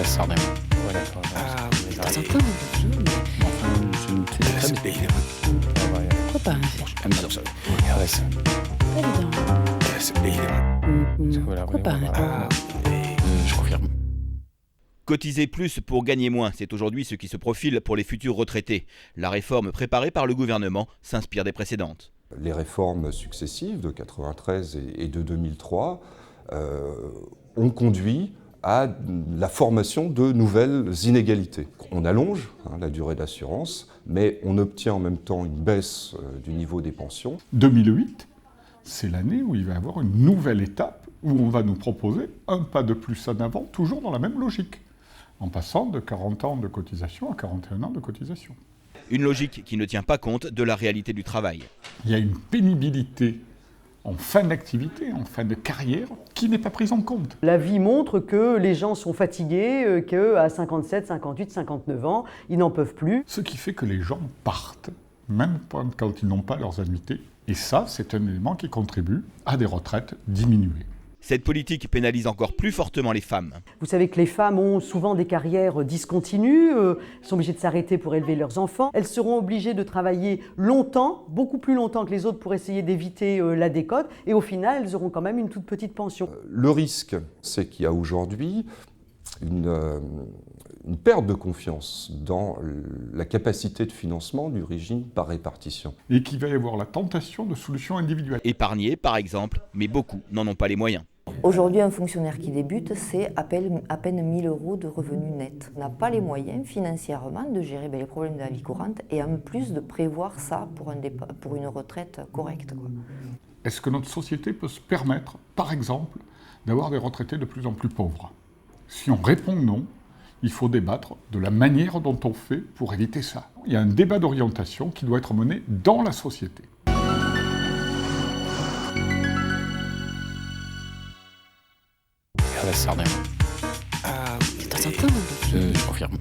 la sœur d'Emma. Ouais, d'accord. Ah, de temps en temps, C'est très bien. pourquoi pas? Pourquoi pas? Je confirme. Cotiser plus pour gagner moins, c'est aujourd'hui ce qui se profile pour les futurs retraités. La réforme préparée par le gouvernement s'inspire des précédentes. Les réformes successives de 1993 et de 2003 ont conduit à la formation de nouvelles inégalités. On allonge la durée d'assurance, mais on obtient en même temps une baisse du niveau des pensions. 2008, c'est l'année où il va y avoir une nouvelle étape, où on va nous proposer un pas de plus en avant, toujours dans la même logique, en passant de 40 ans de cotisation à 41 ans de cotisation. Une logique qui ne tient pas compte de la réalité du travail. Il y a une pénibilité en fin d'activité, en fin de carrière, qui n'est pas prise en compte. La vie montre que les gens sont fatigués, qu'à 57, 58, 59 ans, ils n'en peuvent plus. Ce qui fait que les gens partent, même quand ils n'ont pas leurs annuités. Et ça, c'est un élément qui contribue à des retraites diminuées. Cette politique pénalise encore plus fortement les femmes. Vous savez que les femmes ont souvent des carrières discontinues, sont obligées de s'arrêter pour élever leurs enfants. Elles seront obligées de travailler longtemps, beaucoup plus longtemps que les autres pour essayer d'éviter la décote. Et au final, elles auront quand même une toute petite pension. Le risque, c'est qu'il y a aujourd'hui une perte de confiance dans la capacité de financement du régime par répartition. Et qu'il va y avoir la tentation de solutions individuelles. Épargner, par exemple, mais beaucoup n'en ont pas les moyens. Aujourd'hui, un fonctionnaire qui débute, c'est à peine 1 000 € de revenus nets. On n'a pas les moyens financièrement de gérer les problèmes de la vie courante et en plus de prévoir ça pour une retraite correcte. Est-ce que notre société peut se permettre, par exemple, d'avoir des retraités de plus en plus pauvres? Si on répond non, il faut débattre de la manière dont on fait pour éviter ça. Il y a un débat d'orientation qui doit être mené dans la société. La sœur d'Emma. De temps en temps. Je confirme.